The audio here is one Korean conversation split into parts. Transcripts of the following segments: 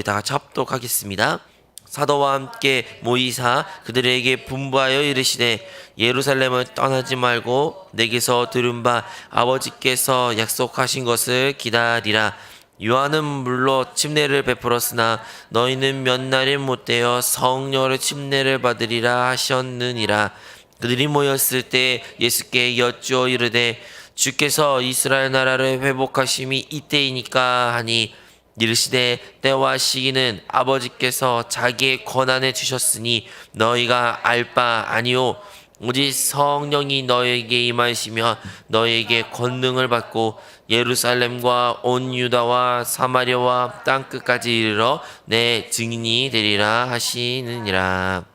다 같이 합독하겠습니다. 사도와 함께 모이사 그들에게 분부하여 이르시되 예루살렘을 떠나지 말고 내게서 들은 바 아버지께서 약속하신 것을 기다리라. 요한은 물로 침례를 베풀었으나 너희는 몇 날이 못되어 성령의 침례를 받으리라 하셨느니라. 그들이 모였을 때 예수께 여쭈어 이르되 주께서 이스라엘 나라를 회복하심이 이때이니까 하니 이르시되 때와 시기는 아버지께서 자기의 권한에 주셨으니 너희가 알 바 아니오. 오직 성령이 너에게 임하시면 너에게 권능을 받고 예루살렘과 온 유다와 사마리아와 땅끝까지 이르러 내 증인이 되리라 하시느니라.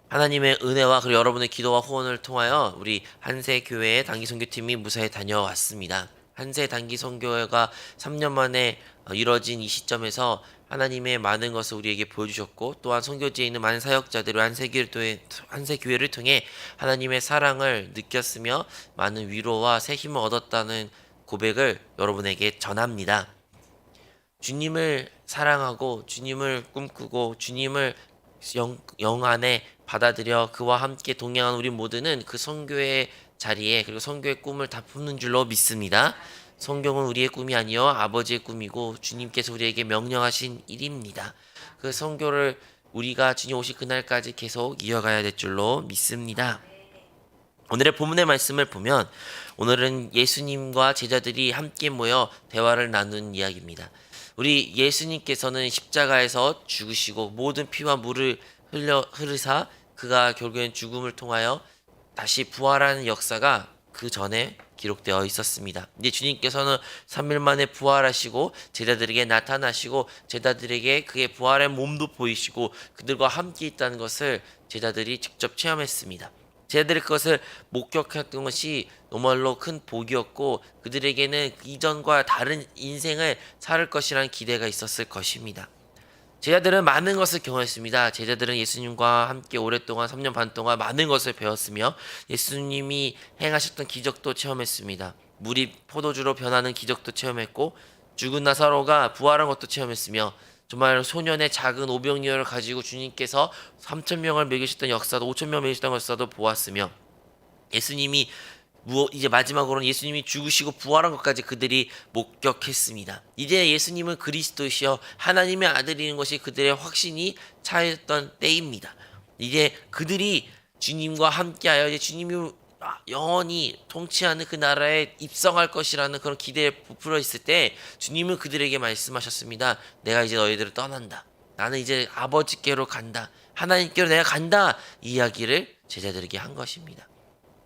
하나님의 은혜와 그리고 여러분의 기도와 후원을 통하여 우리 한세교회의 단기선교팀이 무사히 다녀왔습니다. 한세 단기선교회가 3년 만에 이뤄진 이 시점에서 하나님의 많은 것을 우리에게 보여주셨고, 또한 선교지에 있는 많은 사역자들이 한세교회를 통해 하나님의 사랑을 느꼈으며 많은 위로와 새 힘을 얻었다는 고백을 여러분에게 전합니다. 주님을 사랑하고 주님을 꿈꾸고 주님을 영 안에 받아들여 그와 함께 동행한 우리 모두는 그 선교의 자리에, 그리고 선교의 꿈을 다 품는 줄로 믿습니다. 성경은 우리의 꿈이 아니요 아버지의 꿈이고 주님께서 우리에게 명령하신 일입니다. 그 선교를 우리가 주님 오실 그날까지 계속 이어가야 될 줄로 믿습니다. 오늘의 본문의 말씀을 보면 오늘은 예수님과 제자들이 함께 모여 대화를 나눈 이야기입니다. 우리 예수님께서는 십자가에서 죽으시고 모든 피와 물을 흐르사 그가 결국엔 죽음을 통하여 다시 부활하는 역사가 그 전에 기록되어 있었습니다. 이제 주님께서는 3일 만에 부활하시고 제자들에게 나타나시고 제자들에게 그의 부활의 몸도 보이시고 그들과 함께 있다는 것을 제자들이 직접 체험했습니다. 제자들이 그것을 목격했던 것이 정말로 큰 복이었고 그들에게는 이전과 다른 인생을 살 것이라는 기대가 있었을 것입니다. 제자들은 많은 것을 경험했습니다. 제자들은 예수님과 함께 오랫동안 3년 반 동안 많은 것을 배웠으며 예수님이 행하셨던 기적도 체험했습니다. 물이 포도주로 변하는 기적도 체험했고 죽은 나사로가 부활한 것도 체험했으며 정말 소년의 작은 오병이어를 가지고 주님께서 3,000명을 먹이셨던 역사도 5,000명을 먹이셨던 역사도 보았으며 예수님이 이제 마지막으로는 예수님이 죽으시고 부활한 것까지 그들이 목격했습니다. 이제 예수님은 그리스도시여 하나님의 아들인 것이 그들의 확신이 차였던 때입니다. 이제 그들이 주님과 함께하여 이제 주님이 영원히 통치하는 그 나라에 입성할 것이라는 그런 기대에 부풀어 있을 때 주님은 그들에게 말씀하셨습니다. 내가 이제 너희들을 떠난다. 나는 이제 아버지께로 간다. 하나님께로 내가 간다. 이 이야기를 제자들에게 한 것입니다.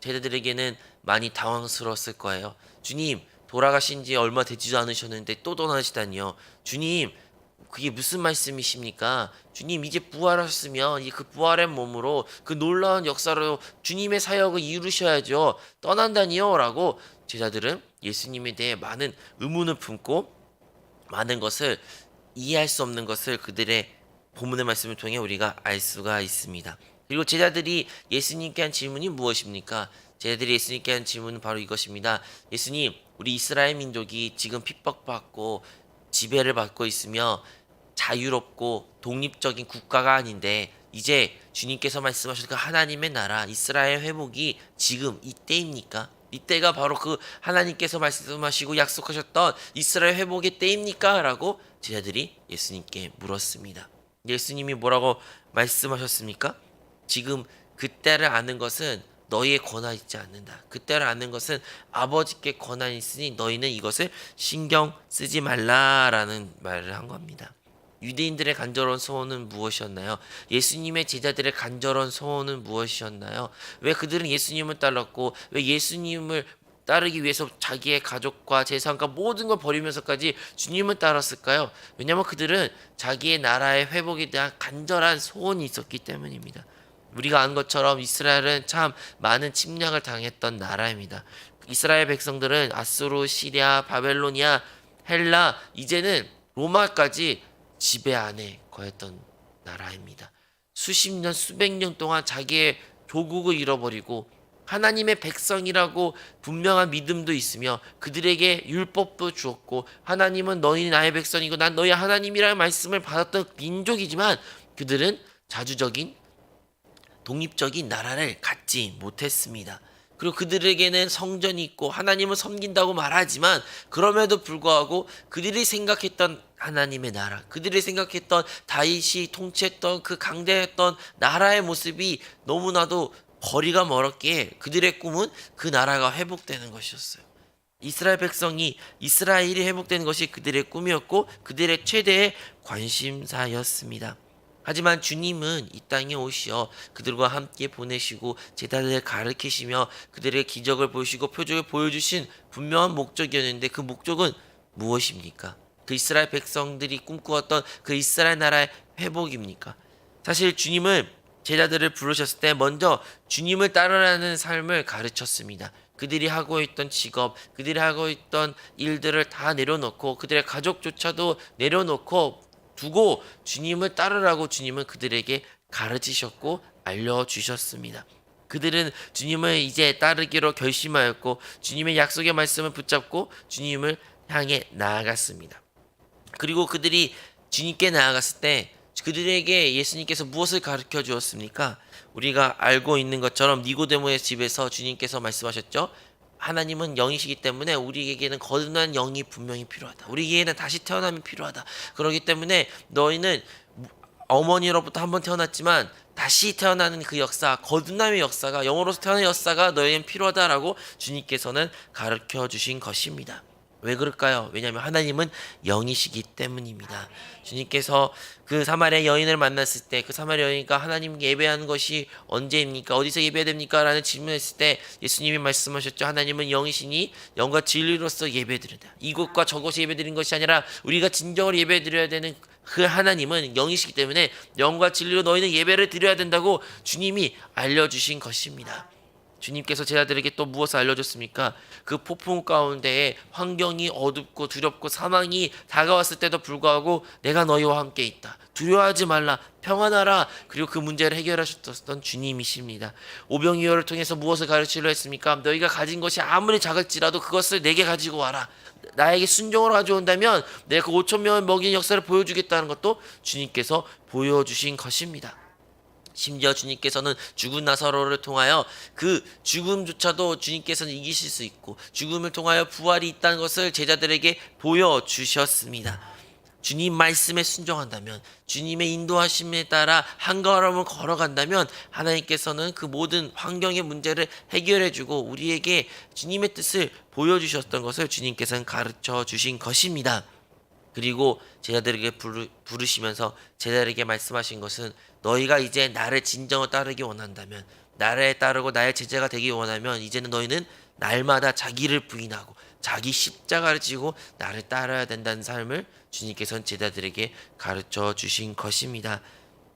제자들에게는 많이 당황스러웠을 거예요. 주님, 돌아가신 지 얼마 되지도 않으셨는데 또 떠나시다니요. 주님, 그게 무슨 말씀이십니까? 주님, 이제 부활하셨으면 그 부활의 몸으로 그 놀라운 역사로 주님의 사역을 이루셔야죠. 떠난다니요? 라고 제자들은 예수님에 대해 많은 의문을 품고 많은 것을 이해할 수 없는 것을 그들의 본문의 말씀을 통해 우리가 알 수가 있습니다. 그리고 제자들이 예수님께 한 질문이 무엇입니까? 제자들이 예수님께 한 질문은 바로 이것입니다. 예수님, 우리 이스라엘 민족이 지금 핍박받고 지배를 받고 있으며 자유롭고 독립적인 국가가 아닌데 이제 주님께서 말씀하신 그 하나님의 나라 이스라엘 회복이 지금 이때입니까? 이때가 바로 그 하나님께서 말씀하시고 약속하셨던 이스라엘 회복의 때입니까? 라고 제자들이 예수님께 물었습니다. 예수님이 뭐라고 말씀하셨습니까? 지금 그때를 아는 것은 너희의 권한이 있지 않는다. 그때를 아는 것은 아버지께 권한이 있으니 너희는 이것을 신경 쓰지 말라라는 말을 한 겁니다. 유대인들의 간절한 소원은 무엇이었나요? 예수님의 제자들의 간절한 소원은 무엇이었나요? 왜 그들은 예수님을 따랐고 왜 예수님을 따르기 위해서 자기의 가족과 재산과 모든 걸 버리면서까지 주님을 따랐을까요? 왜냐하면 그들은 자기의 나라의 회복에 대한 간절한 소원이 있었기 때문입니다. 우리가 아는 것처럼 이스라엘은 참 많은 침략을 당했던 나라입니다. 이스라엘 백성들은 아수르, 시리아, 바벨로니아, 헬라, 이제는 로마까지 지배 안에 거했던 나라입니다. 수십 년, 수백 년 동안 자기의 조국을 잃어버리고 하나님의 백성이라고 분명한 믿음도 있으며 그들에게 율법도 주었고 하나님은 너희 나의 백성이고 난 너희 하나님이라는 말씀을 받았던 민족이지만 그들은 자주적인 독립적인 나라를 갖지 못했습니다. 그리고 그들에게는 성전이 있고 하나님을 섬긴다고 말하지만 그럼에도 불구하고 그들이 생각했던 하나님의 나라, 그들이 생각했던 다윗이 통치했던 그 강대했던 나라의 모습이 너무나도 거리가 멀었기에 그들의 꿈은 그 나라가 회복되는 것이었어요. 이스라엘 백성이 이스라엘이 회복되는 것이 그들의 꿈이었고 그들의 최대의 관심사였습니다. 하지만 주님은 이 땅에 오시어 그들과 함께 보내시고 제자들을 가르치시며 그들의 기적을 보시고 표적을 보여주신 분명한 목적이었는데 그 목적은 무엇입니까? 그 이스라엘 백성들이 꿈꾸었던 그 이스라엘 나라의 회복입니까? 사실 주님을 제자들을 부르셨을 때 먼저 주님을 따르라는 삶을 가르쳤습니다. 그들이 하고 있던 직업, 그들이 하고 있던 일들을 다 내려놓고 그들의 가족조차도 내려놓고 두고 주님을 따르라고 주님은 그들에게 가르치셨고 알려주셨습니다. 그들은 주님을 이제 따르기로 결심하였고 주님의 약속의 말씀을 붙잡고 주님을 향해 나아갔습니다. 그리고 그들이 주님께 나아갔을 때 그들에게 예수님께서 무엇을 가르쳐 주었습니까? 우리가 알고 있는 것처럼 니고데모의 집에서 주님께서 말씀하셨죠. 하나님은 영이시기 때문에 우리에게는 거듭난 영이 분명히 필요하다. 우리에게는 다시 태어남이 필요하다. 그렇기 때문에 너희는 어머니로부터 한번 태어났지만 다시 태어나는 그 역사, 거듭남의 역사가 영으로서 태어난 역사가 너희에겐 필요하다라고 주님께서는 가르쳐 주신 것입니다. 왜 그럴까요? 왜냐하면 하나님은 영이시기 때문입니다. 주님께서 그 사마리아 여인을 만났을 때 그 사마리아 여인과 하나님께 예배하는 것이 언제입니까? 어디서 예배해야 됩니까? 라는 질문했을 때 예수님이 말씀하셨죠. 하나님은 영이시니 영과 진리로서 예배드린다. 이곳과 저곳이 예배드린 것이 아니라 우리가 진정으로 예배드려야 되는 그 하나님은 영이시기 때문에 영과 진리로 너희는 예배를 드려야 된다고 주님이 알려주신 것입니다. 주님께서 제자들에게 또 무엇을 알려줬습니까? 그 폭풍 가운데에 환경이 어둡고 두렵고 사망이 다가왔을 때도 불구하고 내가 너희와 함께 있다. 두려워하지 말라. 평안하라. 그리고 그 문제를 해결하셨던 주님이십니다. 오병이어를 통해서 무엇을 가르치려 했습니까? 너희가 가진 것이 아무리 작을지라도 그것을 내게 가지고 와라. 나에게 순종으로 가져온다면 내가 그 5천 명을 먹이는 역사를 보여주겠다는 것도 주님께서 보여주신 것입니다. 심지어 주님께서는 죽은 나사로를 통하여 그 죽음조차도 주님께서는 이기실 수 있고 죽음을 통하여 부활이 있다는 것을 제자들에게 보여주셨습니다. 주님 말씀에 순종한다면 주님의 인도하심에 따라 한 걸음을 걸어간다면 하나님께서는 그 모든 환경의 문제를 해결해주고 우리에게 주님의 뜻을 보여주셨던 것을 주님께서는 가르쳐 주신 것입니다. 그리고 제자들에게 부르시면서 제자들에게 말씀하신 것은 너희가 이제 나를 진정으로 따르기 원한다면 나를 따르고 나의 제자가 되기 원하면 이제는 너희는 날마다 자기를 부인하고 자기 십자가를 지고 나를 따라야 된다는 삶을 주님께서는 제자들에게 가르쳐 주신 것입니다.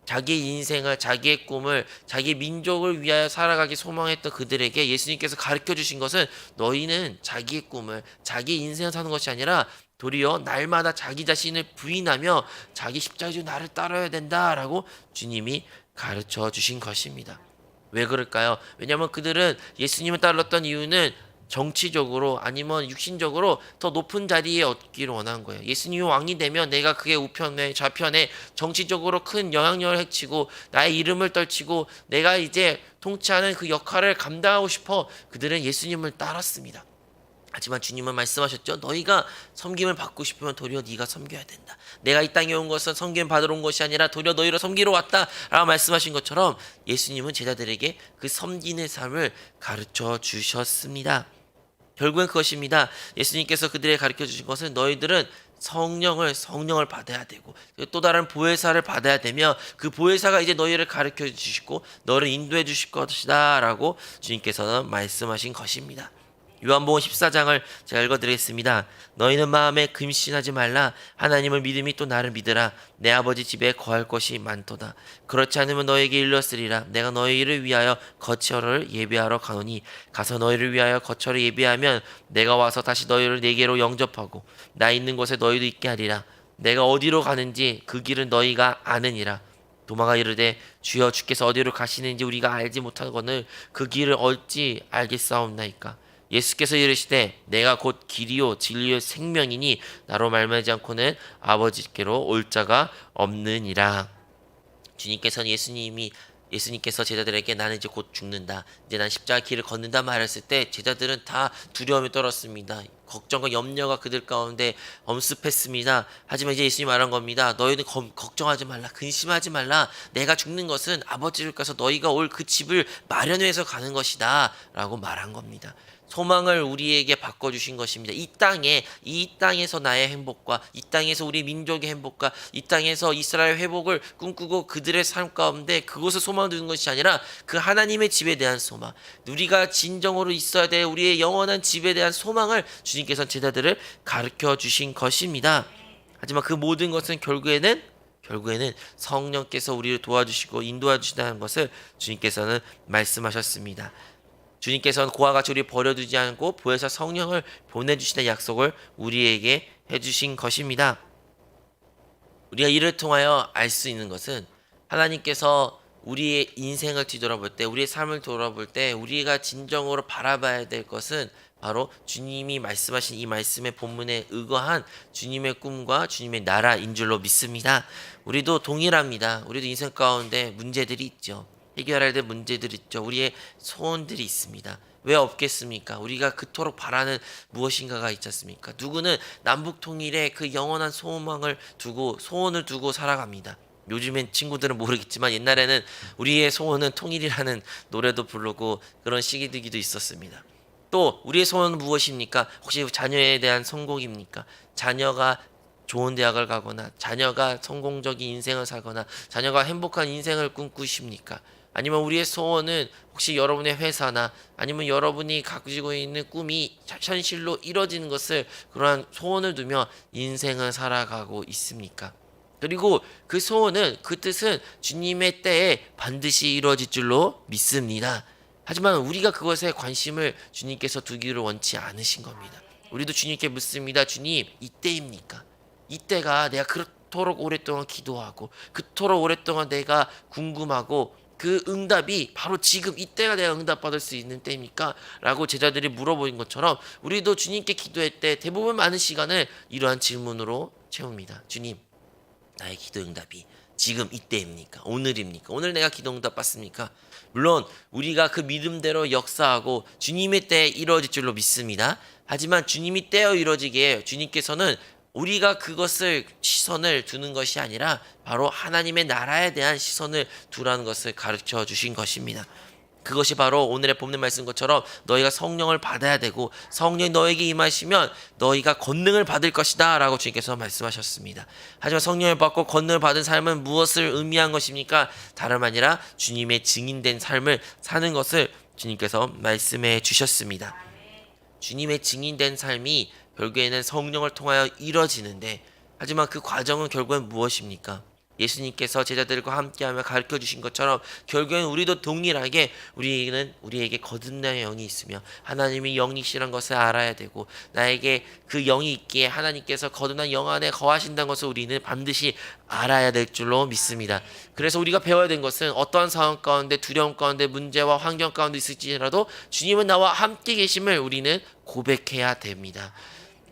자기 인생을 자기의 꿈을 자기 민족을 위하여 살아가기 소망했던 그들에게 예수님께서 가르쳐 주신 것은 너희는 자기의 꿈을 자기 인생을 사는 것이 아니라 도리어 날마다 자기 자신을 부인하며 자기 십자가를 지고 나를 따라야 된다라고 주님이 가르쳐 주신 것입니다. 왜 그럴까요? 왜냐하면 그들은 예수님을 따랐던 이유는 정치적으로 아니면 육신적으로 더 높은 자리에 얻기를 원한 거예요. 예수님이 왕이 되면 내가 그의 우편에 좌편에 정치적으로 큰 영향력을 해치고 나의 이름을 떨치고 내가 이제 통치하는 그 역할을 감당하고 싶어 그들은 예수님을 따랐습니다. 하지만 주님은 말씀하셨죠. 너희가 섬김을 받고 싶으면 도리어 네가 섬겨야 된다. 내가 이 땅에 온 것은 섬김 받으러 온 것이 아니라 도리어 너희를 섬기러 왔다 라고 말씀하신 것처럼 예수님은 제자들에게 그 섬기는 삶을 가르쳐 주셨습니다. 결국엔 그것입니다. 예수님께서 그들에게 가르쳐 주신 것은 너희들은 성령을 받아야 되고 또 다른 보혜사를 받아야 되며 그 보혜사가 이제 너희를 가르쳐 주시고 너를 인도해 주실 것이다 라고 주님께서는 말씀하신 것입니다. 요한복음 14장을 제가 읽어드리겠습니다. 너희는 마음에 금신하지 말라. 하나님을 믿음이 또 나를 믿으라. 내 아버지 집에 거할 것이 많도다. 그렇지 않으면 너에게 일렀으리라. 내가 너희를 위하여 거처를 예비하러 가노니 가서 너희를 위하여 거처를 예비하면 내가 와서 다시 너희를 내게로 영접하고 나 있는 곳에 너희도 있게 하리라. 내가 어디로 가는지 그 길은 너희가 아느니라. 도마가 이르되 주여 주께서 어디로 가시는지 우리가 알지 못하거늘 그 길을 어찌 알겠사옵나이까. 예수께서 이르시되 내가 곧 길이요 진리요 생명이니 나로 말미암지 않고는 아버지께로 올 자가 없느니라. 주님께서는 예수님께서 제자들에게 나는 이제 곧 죽는다, 이제 난 십자가 길을 걷는다 말했을 때 제자들은 다 두려움에 떨었습니다. 걱정과 염려가 그들 가운데 엄습했습니다. 하지만 이제 예수님이 말한 겁니다. 너희는 걱정하지 말라, 근심하지 말라. 내가 죽는 것은 아버지를 가서 너희가 올 그 집을 마련해서 가는 것이다 라고 말한 겁니다. 소망을 우리에게 바꿔주신 것입니다. 이 땅에서 나의 행복과 이 땅에서 우리 민족의 행복과 이 땅에서 이스라엘 회복을 꿈꾸고 그들의 삶 가운데 그곳을 소망 두는 것이 아니라 그 하나님의 집에 대한 소망, 우리가 진정으로 있어야 될 우리의 영원한 집에 대한 소망을 주님께서 제자들을 가르쳐 주신 것입니다. 하지만 그 모든 것은 결국에는 성령께서 우리를 도와주시고 인도해 주신다는 것을 주님께서는 말씀하셨습니다. 주님께서는 그와 같이 우리 버려두지 않고 보혜사 성령을 보내주시는 약속을 우리에게 해주신 것입니다. 우리가 이를 통하여 알 수 있는 것은 하나님께서 우리의 인생을 뒤돌아볼 때, 우리의 삶을 돌아볼 때 우리가 진정으로 바라봐야 될 것은 바로 주님이 말씀하신 이 말씀의 본문에 의거한 주님의 꿈과 주님의 나라인 줄로 믿습니다. 우리도 동일합니다. 우리도 인생 가운데 문제들이 있죠. 해결해야 될 문제들이 있죠. 우리의 소원들이 있습니다. 왜 없겠습니까? 우리가 그토록 바라는 무엇인가가 있지 않습니까? 누구는 남북 통일의 그 영원한 소원을 두고 살아갑니다. 요즘엔 친구들은 모르겠지만 옛날에는 우리의 소원은 통일이라는 노래도 부르고 그런 시기들도 있었습니다. 또 우리의 소원은 무엇입니까? 혹시 자녀에 대한 성공입니까? 자녀가 좋은 대학을 가거나 자녀가 성공적인 인생을 살거나 자녀가 행복한 인생을 꿈꾸십니까? 아니면 우리의 소원은 혹시 여러분의 회사나 아니면 여러분이 가지고 있는 꿈이 현실로 이뤄지는 것을 그러한 소원을 두며 인생을 살아가고 있습니까? 그리고 그 소원은, 그 뜻은 주님의 때에 반드시 이루어질 줄로 믿습니다. 하지만 우리가 그것에 관심을 주님께서 두기를 원치 않으신 겁니다. 우리도 주님께 묻습니다. 주님, 이때입니까? 이때가 내가 그토록 오랫동안 기도하고 그토록 오랫동안 내가 궁금하고 그 응답이 바로 지금 이때가 내가 응답받을 수 있는 때입니까? 라고 제자들이 물어보는 것처럼 우리도 주님께 기도할 때 대부분 많은 시간을 이러한 질문으로 채웁니다. 주님, 나의 기도 응답이 지금 이때입니까? 오늘입니까? 오늘 내가 기도 응답 받습니까? 물론 우리가 그 믿음대로 역사하고 주님의 때에 이루어질 줄로 믿습니다. 하지만 주님이 때에 이루어지기에 주님께서는 우리가 그것을 시선을 두는 것이 아니라 바로 하나님의 나라에 대한 시선을 두라는 것을 가르쳐 주신 것입니다. 그것이 바로 오늘의 본문 말씀 것처럼 너희가 성령을 받아야 되고 성령이 너에게 임하시면 너희가 권능을 받을 것이다 라고 주님께서 말씀하셨습니다. 하지만 성령을 받고 권능을 받은 삶은 무엇을 의미한 것입니까? 다름 아니라 주님의 증인된 삶을 사는 것을 주님께서 말씀해 주셨습니다. 주님의 증인된 삶이 결국에는 성령을 통하여 이뤄지는데, 하지만 그 과정은 결국엔 무엇입니까? 예수님께서 제자들과 함께하며 가르쳐 주신 것처럼 결국엔 우리도 동일하게 우리에게 거듭나는 영이 있으며 하나님이 영이시란 것을 알아야 되고, 나에게 그 영이 있기에 하나님께서 거듭난 영 안에 거하신다는 것을 우리는 반드시 알아야 될 줄로 믿습니다. 그래서 우리가 배워야 된 것은 어떠한 상황 가운데, 두려움 가운데, 문제와 환경 가운데 있을지라도 주님은 나와 함께 계심을 우리는 고백해야 됩니다.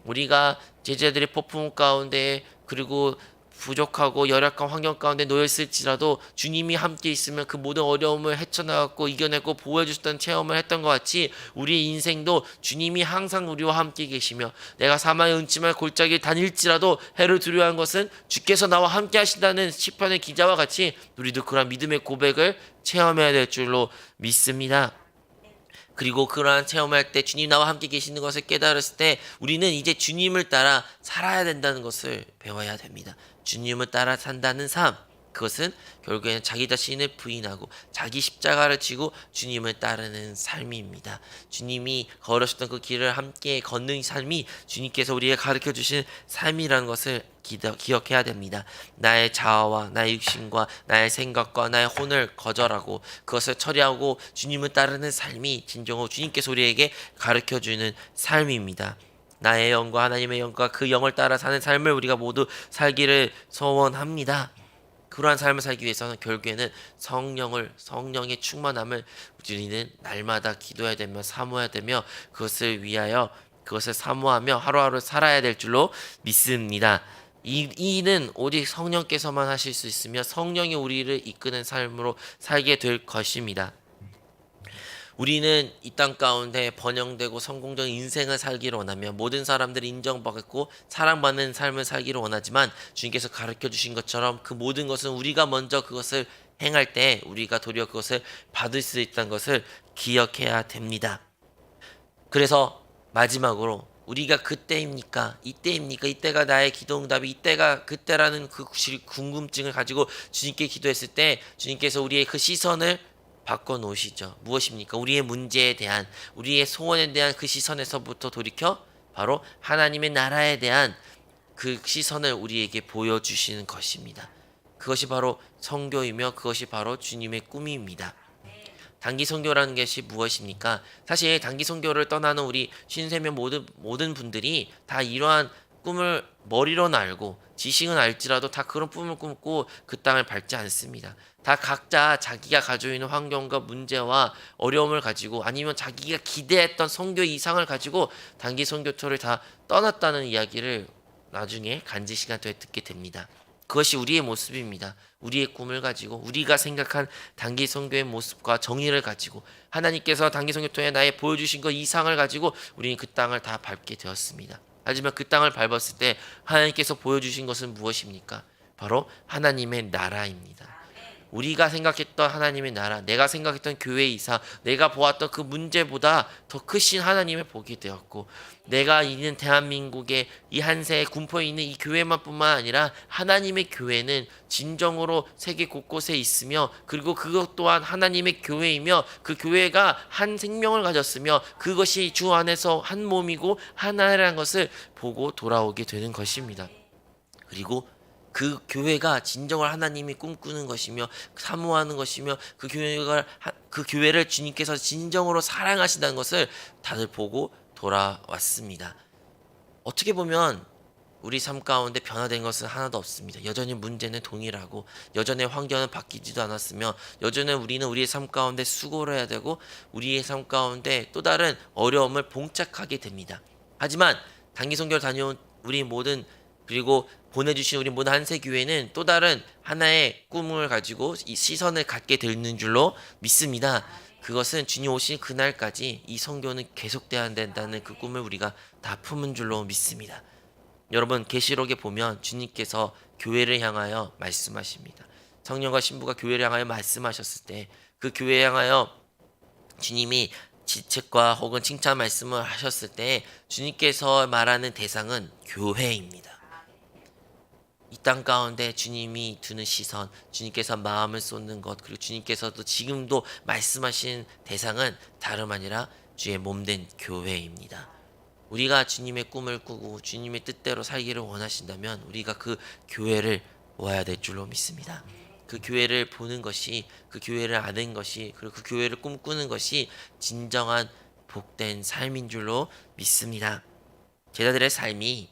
우리가 제자들의 폭풍 가운데 그리고 부족하고 열악한 환경 가운데 놓였을지라도 주님이 함께 있으면 그 모든 어려움을 헤쳐나갔고 이겨내고 보호해 주셨던 체험을 했던 것 같이 우리의 인생도 주님이 항상 우리와 함께 계시며, 내가 사망의 은침할 골짜기를 다닐지라도 해를 두려워한 것은 주께서 나와 함께 하신다는 시편의 기자와 같이 우리도 그런 믿음의 고백을 체험해야 될 줄로 믿습니다. 그리고 그러한 체험할 때 주님 나와 함께 계시는 것을 깨달았을 때 우리는 이제 주님을 따라 살아야 된다는 것을 배워야 됩니다. 주님을 따라 산다는 삶, 그것은 결국에는 자기 자신을 부인하고 자기 십자가를 지고 주님을 따르는 삶입니다. 주님이 걸으셨던 그 길을 함께 걷는 삶이 주님께서 우리에게 가르쳐 주신 삶이라는 것을 기억해야 됩니다. 나의 자아와 나의 육신과 나의 생각과 나의 혼을 거절하고 그것을 처리하고 주님을 따르는 삶이 진정으로 주님께서 우리에게 가르쳐 주는 삶입니다. 나의 영과 하나님의 영과 그 영을 따라 사는 삶을 우리가 모두 살기를 소원합니다. 그러한 삶을 살기 위해서는 결국에는 성령의 충만함을 우리는 날마다 기도해야 되며 사모해야 되며 그것을 위하여 그것을 사모하며 하루하루 살아야 될 줄로 믿습니다. 이는 오직 성령께서만 하실 수 있으며 성령이 우리를 이끄는 삶으로 살게 될 것입니다. 우리는 이 땅 가운데 번영되고 성공적인 인생을 살기를 원하며 모든 사람들이 인정받고 사랑받는 삶을 살기를 원하지만 주님께서 가르쳐 주신 것처럼 그 모든 것은 우리가 먼저 그것을 행할 때 우리가 도리어 그것을 받을 수 있다는 것을 기억해야 됩니다. 그래서 마지막으로 우리가 그때입니까? 이때가 나의 기도 응답이 이때가 그때라는 그 궁금증을 가지고 주님께 기도했을 때 주님께서 우리의 그 시선을 바꿔 놓으시죠. 무엇입니까? 우리의 문제에 대한 우리의 소원에 대한 그 시선에서부터 돌이켜 바로 하나님의 나라에 대한 그 시선을 우리에게 보여주시는 것입니다. 그것이 바로 선교이며 그것이 바로 주님의 꿈입니다. 단기 선교라는 것이 무엇입니까? 사실 단기 선교를 떠나는 우리 53명 모든 분들이 다 이러한 꿈을 머리로는 알고 지식은 알지라도 다 그런 꿈을 꾸고 그 땅을 밟지 않습니다. 다 각자 자기가 가지고 있는 환경과 문제와 어려움을 가지고 아니면 자기가 기대했던 선교 이상을 가지고 단기 선교토를 다 떠났다는 이야기를 나중에 간지 시간 때 듣게 됩니다. 그것이 우리의 모습입니다. 우리의 꿈을 가지고 우리가 생각한 단기 선교의 모습과 정의를 가지고 하나님께서 단기 선교 통해 나의 보여주신 것 이상을 가지고 우리는 그 땅을 다 밟게 되었습니다. 하지만 그 땅을 밟았을 때 하나님께서 보여주신 것은 무엇입니까? 바로 하나님의 나라입니다. 우리가 생각했던 하나님의 나라, 내가 생각했던 교회 이상, 내가 보았던 그 문제보다 더 크신 하나님을 보게 되었고, 내가 있는 대한민국의 이 한세에 군포에 있는 이 교회만 뿐만 아니라 하나님의 교회는 진정으로 세계 곳곳에 있으며, 그리고 그것 또한 하나님의 교회이며 그 교회가 한 생명을 가졌으며 그것이 주 안에서 한 몸이고 하나라는 것을 보고 돌아오게 되는 것입니다. 그리고 그 교회가 진정을 하나님이 꿈꾸는 것이며 사모하는 것이며 그 교회를 주님께서 진정으로 사랑하신다는 것을 다들 보고 돌아왔습니다. 어떻게 보면 우리 삶 가운데 변화된 것은 하나도 없습니다. 여전히 문제는 동일하고 여전히 환경은 바뀌지도 않았으며 여전히 우리는 우리의 삶 가운데 수고를 해야 되고 우리의 삶 가운데 또 다른 어려움을 봉착하게 됩니다. 하지만 단기 선교를 다녀온 우리 모든 그리고 보내주신 우리 모든 한세교회는 또 다른 하나의 꿈을 가지고 이 시선을 갖게 되는 줄로 믿습니다. 그것은 주님 오신 그날까지 이 선교는 계속돼야 된다는 그 꿈을 우리가 다 품은 줄로 믿습니다. 여러분 계시록에 보면 주님께서 교회를 향하여 말씀하십니다. 성령과 신부가 교회를 향하여 말씀하셨을 때 그 교회에 향하여 주님이 지책과 혹은 칭찬 말씀을 하셨을 때 주님께서 말하는 대상은 교회입니다. 이 땅 가운데 주님이 두는 시선, 주님께서 마음을 쏟는 것, 그리고 주님께서도 지금도 말씀하신 대상은 다름 아니라 주의 몸된 교회입니다. 우리가 주님의 꿈을 꾸고 주님의 뜻대로 살기를 원하신다면 우리가 그 교회를 모아야 될 줄로 믿습니다. 그 교회를 보는 것이, 그 교회를 아는 것이, 그리고 그 교회를 꿈꾸는 것이 진정한 복된 삶인 줄로 믿습니다. 제자들의 삶이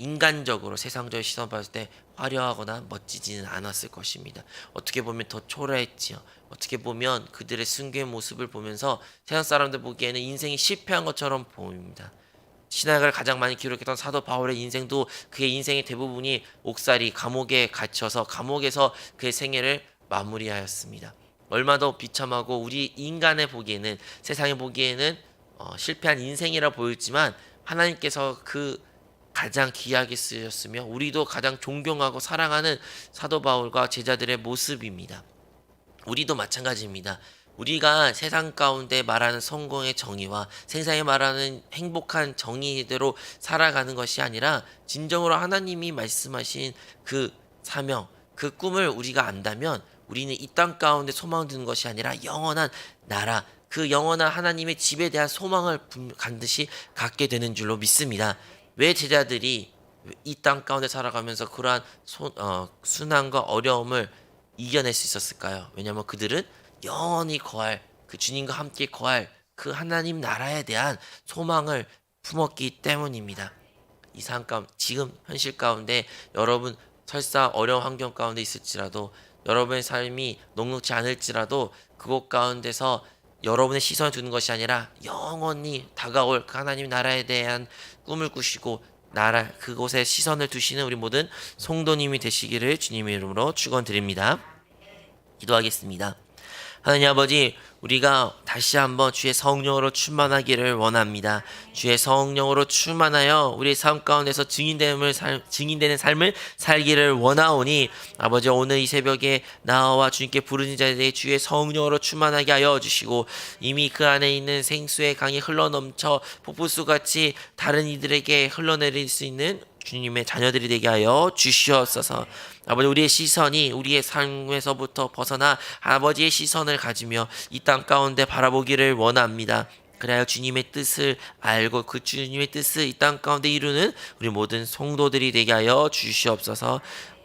인간적으로 세상적으로 시선 봤을 때 화려하거나 멋지지는 않았을 것입니다. 어떻게 보면 더 초라했지요. 어떻게 보면 그들의 순교의 모습을 보면서 세상 사람들 보기에는 인생이 실패한 것처럼 보입니다. 신학을 가장 많이 기록했던 사도 바울의 인생도 그의 인생의 대부분이 옥살이 감옥에 갇혀서 감옥에서 그의 생애를 마무리하였습니다. 얼마나 비참하고 우리 인간의 보기에는 세상에 보기에는 실패한 인생이라 보였지만 하나님께서 그 가장 귀하게 쓰셨으며 우리도 가장 존경하고 사랑하는 사도 바울과 제자들의 모습입니다. 우리도 마찬가지입니다. 우리가 세상 가운데 말하는 성공의 정의와 세상에 말하는 행복한 정의대로 살아가는 것이 아니라 진정으로 하나님이 말씀하신 그 사명, 그 꿈을 우리가 안다면 우리는 이 땅 가운데 소망 두는 것이 아니라 영원한 나라, 그 영원한 하나님의 집에 대한 소망을 반드시 갖게 되는 줄로 믿습니다. 왜 제자들이 이 땅 가운데 살아가면서 그러한 순환과 어려움을 이겨낼 수 있었을까요? 왜냐하면 그들은 영원히 거할 그 주님과 함께 거할 그 하나님 나라에 대한 소망을 품었기 때문입니다. 이 삶 가운데 지금 현실 가운데 여러분 설사 어려운 환경 가운데 있을지라도 여러분의 삶이 녹록지 않을지라도 그곳 가운데서 여러분의 시선을 두는 것이 아니라 영원히 다가올 그 하나님 나라에 대한 꿈을 꾸시고 나라 그곳에 시선을 두시는 우리 모든 성도님이 되시기를 주님의 이름으로 축원드립니다. 기도하겠습니다. 하나님 아버지, 우리가 다시 한번 주의 성령으로 충만하기를 원합니다. 주의 성령으로 충만하여 우리의 삶 가운데서 증인되는 삶을 살기를 원하오니 아버지, 오늘 이 새벽에 나와 주님께 부르는 자들에게 주의 성령으로 충만하게 하여 주시고 이미 그 안에 있는 생수의 강이 흘러넘쳐 폭포수같이 다른 이들에게 흘러내릴 수 있는 주님의 자녀들이 되게 하여 주시옵소서. 아버지, 우리의 시선이 우리의 삶에서부터 벗어나 아버지의 시선을 가지며 이 땅 가운데 바라보기를 원합니다. 그래야 주님의 뜻을 알고 그 주님의 뜻을 이 땅 가운데 이루는 우리 모든 성도들이 되게 하여 주시옵소서.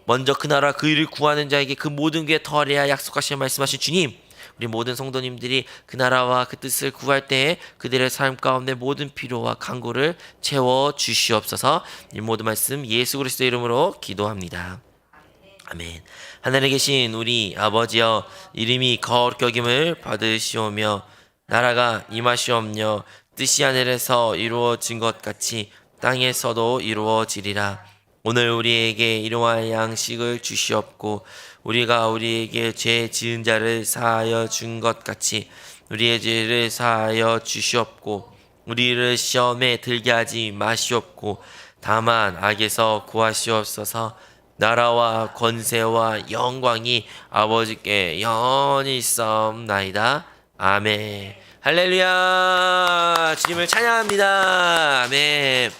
먼저 그 나라 그 일을 구하는 자에게 그 모든 게 더하리라 약속하신 말씀하신 주님, 우리 모든 성도님들이 그 나라와 그 뜻을 구할 때에 그들의 삶 가운데 모든 필요와 간구를 채워 주시옵소서. 이 모든 말씀 예수 그리스도의 이름으로 기도합니다. 아멘. 하늘에 계신 우리 아버지여, 이름이 거룩히 여김을 받으시오며 나라가 임하시옵며 뜻이 하늘에서 이루어진 것 같이 땅에서도 이루어지리라. 오늘 우리에게 일용할 양식을 주시옵고 우리가 우리에게 죄 지은 자를 사하여 준 것 같이 우리의 죄를 사하여 주시옵고 우리를 시험에 들게 하지 마시옵고 다만 악에서 구하시옵소서. 나라와 권세와 영광이 아버지께 영원히 있사옵나이다. 아멘. 할렐루야. 주님을 찬양합니다. 아멘.